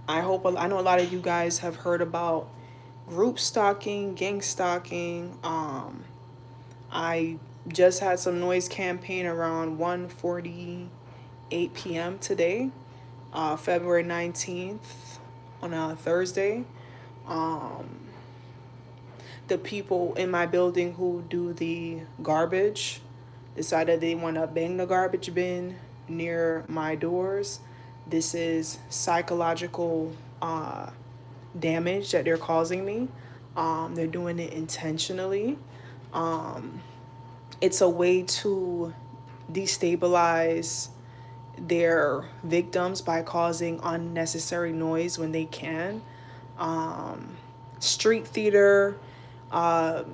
I know a lot of you guys have heard about group stalking, gang stalking. I just had some noise campaign around 1:48 p.m. today, February 19th, on a Thursday. Um, the people in my building who do the garbage decided they want to bang the garbage bin near my doors. This is psychological damage that they're causing me. They're doing it intentionally. Um, it's a way to destabilize their victims by causing unnecessary noise when they can. Um, Street theater, uh,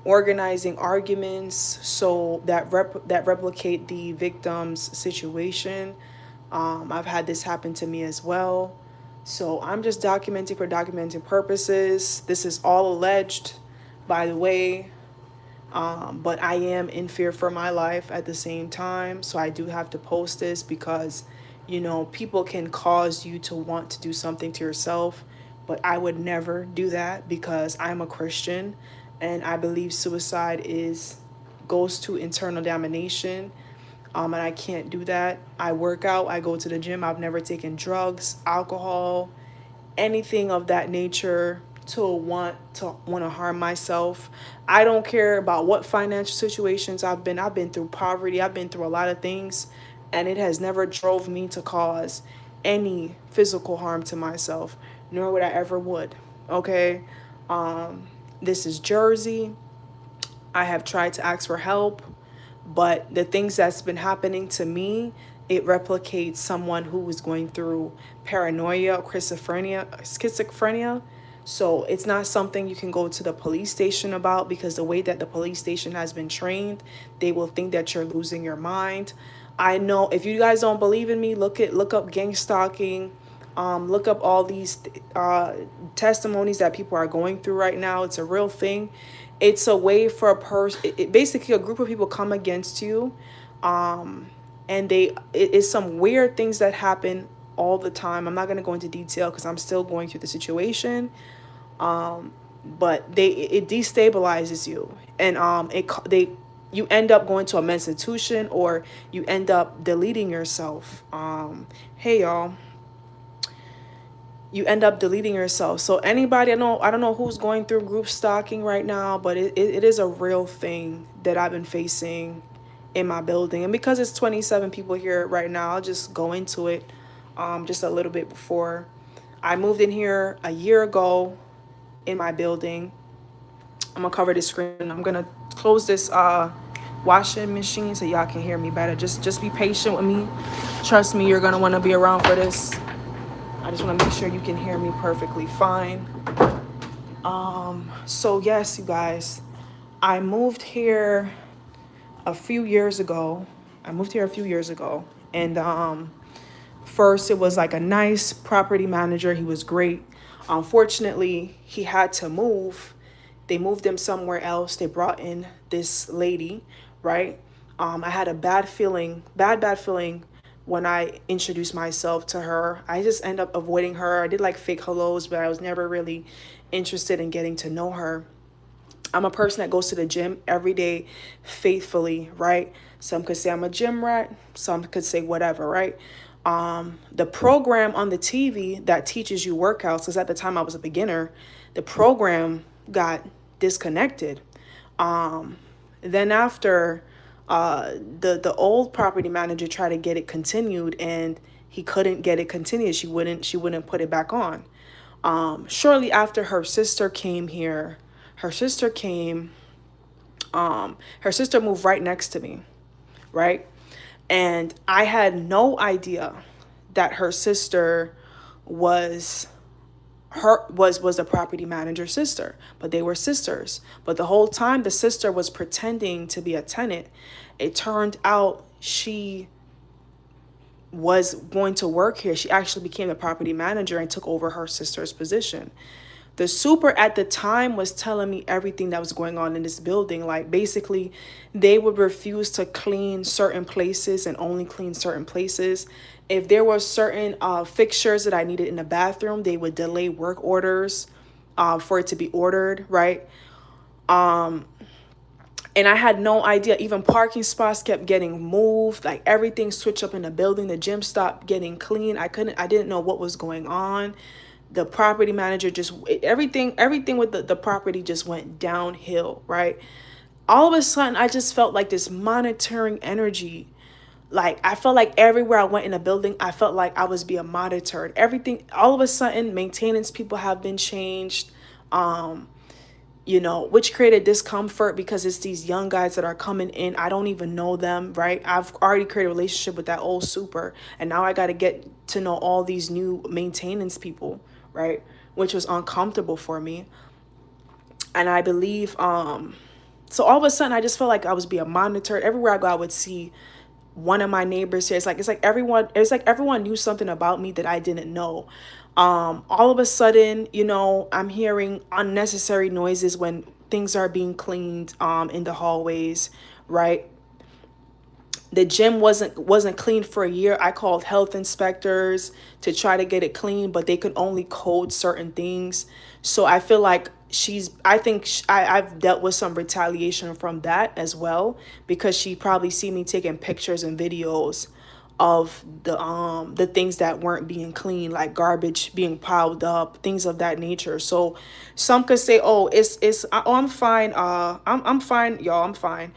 organizing arguments so that replicate the victim's situation. I've had this happen to me as well. So I'm just documenting for documenting purposes. This is all alleged, by the way. But I am in fear for my life at the same time. So I do have to post this because, people can cause you to want to do something to yourself. But I would never do that because I'm a Christian and I believe suicide goes to internal damnation. And I can't do that. I work out, I go to the gym. I've never taken drugs, alcohol, anything of that nature to want to harm myself. I don't care about what financial situations I've been. I've been through poverty. I've been through a lot of things, and it has never drove me to cause any physical harm to myself, nor would I ever would. Okay? This is Jersey. I have tried to ask for help, but the things that's been happening to me, it replicates someone who was going through paranoia, schizophrenia. So it's not something you can go to the police station about because the way that the police station has been trained, they will think that you're losing your mind. I know if you guys don't believe in me, look up gang stalking. Look up all these testimonies that people are going through right now. It's a real thing. It's a way for a person. Basically, a group of people come against you, and it's some weird things that happen all the time. I'm not gonna go into detail because I'm still going through the situation. But it destabilizes you, and you end up going to a mental institution or you end up deleting yourself. Hey y'all, you end up deleting yourself. So anybody, I don't know who's going through group stalking right now, but it is a real thing that I've been facing in my building. And because it's 27 people here right now, I'll just go into it just a little bit before. I moved in here a year ago in my building. I'm gonna cover this screen. I'm gonna close this washing machine so y'all can hear me better. Just be patient with me. Trust me, you're gonna want to be around for this. I just want to make sure you can hear me perfectly fine. So yes, you guys, I moved here a few years ago. And first it was like a nice property manager. He was great. Unfortunately, he had to move. They moved him somewhere else. They brought in this lady, right? I had a bad feeling when I introduced myself to her. I just end up avoiding her. I did like fake hellos, but I was never really interested in getting to know her. I'm a person that goes to the gym every day faithfully, right? Some could say I'm a gym rat, some could say whatever, right? The program on the TV that teaches you workouts, because at the time I was a beginner, the program got disconnected. Then after the old property manager tried to get it continued and he couldn't get it continued. She wouldn't put it back on. Shortly after her sister came here, her sister came, her sister moved right next to me, right? And I had no idea that her sister was was a property manager's sister, but they were sisters. But the whole time the sister was pretending to be a tenant. It turned out she was going to work here. She actually became the property manager and took over her sister's position. The super at the time was telling me everything that was going on in this building. Like basically, they would refuse to clean certain places and only clean certain places. If there were certain fixtures that I needed in the bathroom, they would delay work orders for it to be ordered, right? And I had no idea. Even parking spots kept getting moved. Like everything switched up in the building. The gym stopped getting clean. I didn't know what was going on. The property manager just, everything with the property just went downhill, right? All of a sudden, I just felt like this monitoring energy. Like I felt like everywhere I went in a building, I felt like I was being monitored. Everything, all of a sudden, maintenance people have been changed. Which created discomfort because it's these young guys that are coming in. I don't even know them, right? I've already created a relationship with that old super, and now I got to get to know all these new maintenance people, right? Which was uncomfortable for me. And I believe, so all of a sudden, I just felt like I was being monitored. Everywhere I go, I would see one of my neighbors here. It's like everyone knew something about me that I didn't know. All of a sudden, I'm hearing unnecessary noises when things are being cleaned in the hallways, right? The gym wasn't clean for a year. I called health inspectors to try to get it clean, but they could only code certain things. So I feel like I've dealt with some retaliation from that as well, because she probably see me taking pictures and videos of the things that weren't being clean, like garbage being piled up, things of that nature. So some could say, oh, I'm fine, I'm fine, y'all, I'm fine.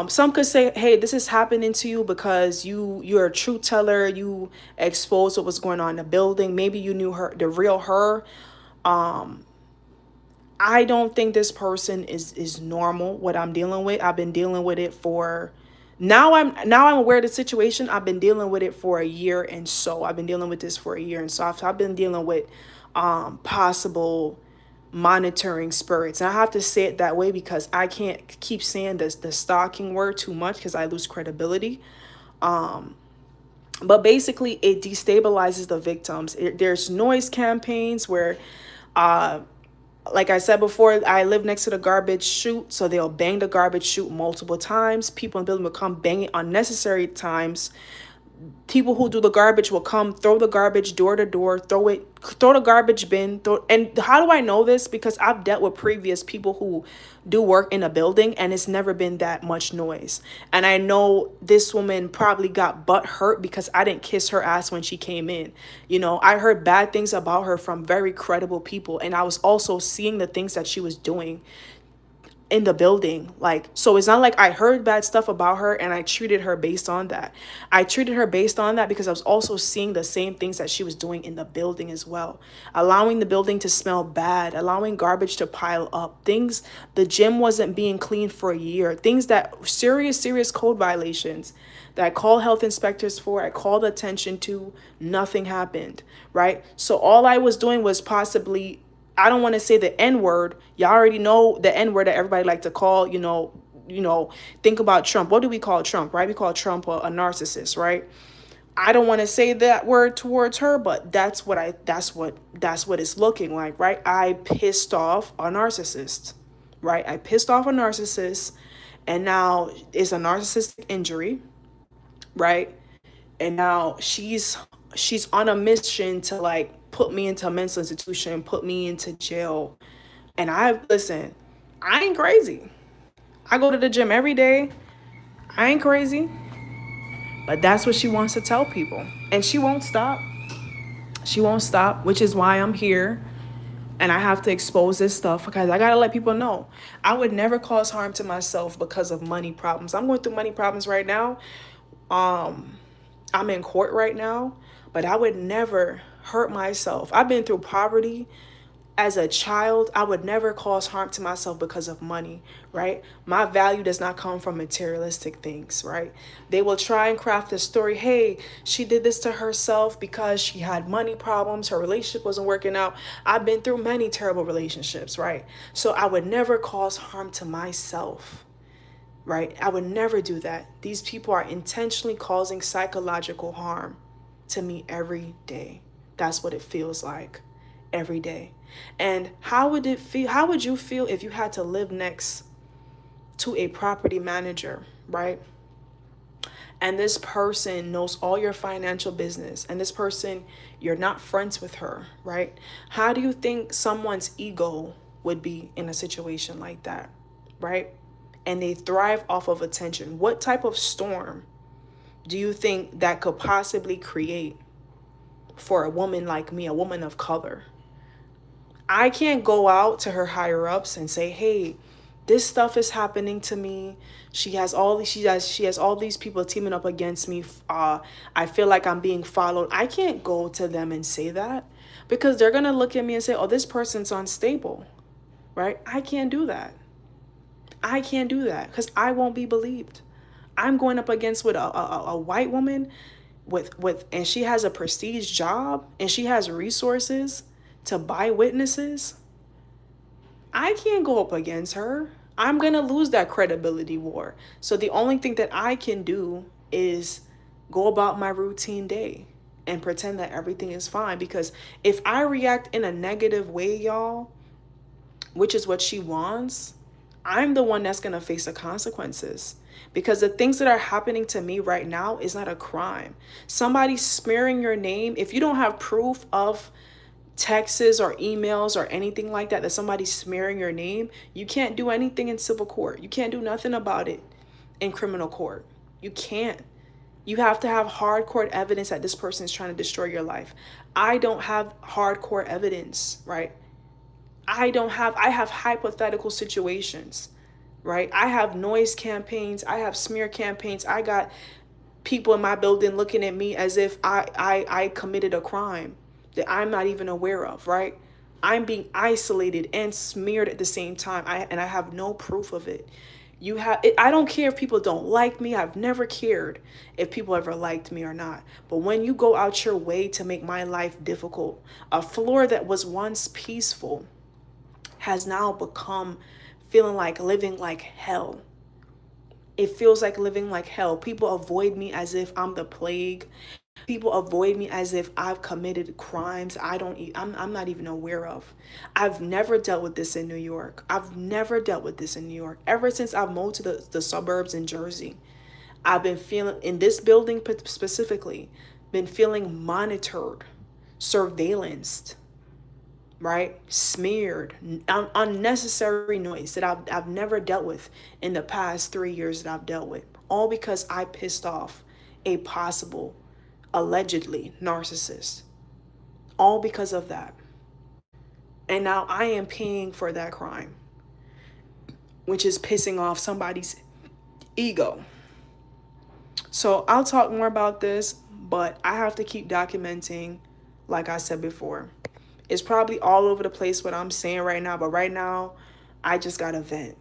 Some could say, hey, this is happening to you because you're a truth teller. You exposed what was going on in the building. Maybe you knew her, the real her. I don't think this person is normal. What I'm dealing with, I've been dealing with it for. Now I'm aware of the situation. I've been dealing with it for a year, and so I've been dealing with this for a year, and so I've been dealing with possible monitoring spirits. And I have to say it that way because I can't keep saying the stalking word too much because I lose credibility. But basically, it destabilizes the victims. There's noise campaigns where, like I said before, I live next to the garbage chute, so they'll bang the garbage chute multiple times. People in the building will come bang it unnecessary times. People who do the garbage will come throw the garbage door to door, throw the garbage bin. And how do I know this? Because I've dealt with previous people who do work in a building, and it's never been that much noise. And I know this woman probably got butt hurt because I didn't kiss her ass when she came in. I heard bad things about her from very credible people, and I was also seeing the things that she was doing in the building. Like, so it's not like I heard bad stuff about her and I treated her based on that. I treated her based on that because I was also seeing the same things that she was doing in the building as well, allowing the building to smell bad, allowing garbage to pile up, things. The gym wasn't being cleaned for a year, things that serious code violations that I called health inspectors for, I called attention to. Nothing happened, right? So all I was doing was possibly, I don't want to say the N word. Y'all already know the N word that everybody like to call, think about Trump. What do we call Trump, right? We call Trump a narcissist, right? I don't want to say that word towards her, but that's what it's looking like, right? I pissed off a narcissist, right? I pissed off a narcissist, and now it's a narcissistic injury, right? And now she's on a mission to like put me into a mental institution, put me into jail. And listen, I ain't crazy. I go to the gym every day. I ain't crazy. But that's what she wants to tell people. And she won't stop. She won't stop, which is why I'm here. And I have to expose this stuff because I got to let people know. I would never cause harm to myself because of money problems. I'm going through money problems right now. I'm in court right now, but I would never hurt myself. I've been through poverty as a child. I would never cause harm to myself because of money, right? My value does not come from materialistic things, right? They will try and craft a story. Hey, she did this to herself because she had money problems. Her relationship wasn't working out. I've been through many terrible relationships, right? So I would never cause harm to myself. Right? I would never do that. These people are intentionally causing psychological harm to me every day. That's what it feels like every day. And how would it feel? How would you feel if you had to live next to a property manager, right? and this person knows all your financial business, and this person, you're not friends with her, right? How do you think someone's ego would be in a situation like that, right? And they thrive off of attention. What type of storm do you think that could possibly create for a woman like me, a woman of color? I can't go out to her higher ups and say, "Hey, this stuff is happening to me. She has all these people teaming up against me. I feel like I'm being followed." I can't go to them and say that because they're going to look at me and say, "Oh, this person's unstable." Right? I can't do that. I can't do that because I won't be believed. I'm going up against with a white woman and she has a prestige job and she has resources to buy witnesses. I can't go up against her. I'm going to lose that credibility war. So the only thing that I can do is go about my routine day and pretend that everything is fine. Because if I react in a negative way, y'all, which is what she wants, I'm the one that's going to face the consequences. Because the things that are happening to me right now is not a crime. Somebody smearing your name, if you don't have proof of texts or emails or anything like that somebody's smearing your name, you can't do anything in civil court. You can't do nothing about it in criminal court. You can't. You have to have hardcore evidence that this person is trying to destroy your life. I don't have hardcore evidence, right? I have hypothetical situations, right? I have noise campaigns. I have smear campaigns. I got people in my building looking at me as if I committed a crime that I'm not even aware of, right? I'm being isolated and smeared at the same time. I have no proof of it. I don't care if people don't like me. I've never cared if people ever liked me or not. But when you go out your way to make my life difficult, a floor that was once peaceful has now become feeling like living like hell. It feels like living like hell. People avoid me as if I'm the plague. People avoid me as if I've committed crimes I'm not even aware of. I've never dealt with this in New York. I've never dealt with this in New York. Ever since I've moved to the suburbs in Jersey, I've been feeling, in this building specifically, been feeling monitored, surveillanced, right? Smeared, unnecessary noise that I've never dealt with in the past 3 years that I've dealt with. All because I pissed off a possible, allegedly, narcissist. All because of that. And now I am paying for that crime, which is pissing off somebody's ego. So I'll talk more about this, but I have to keep documenting, like I said before. It's probably all over the place what I'm saying right now, but right now I just got to vent.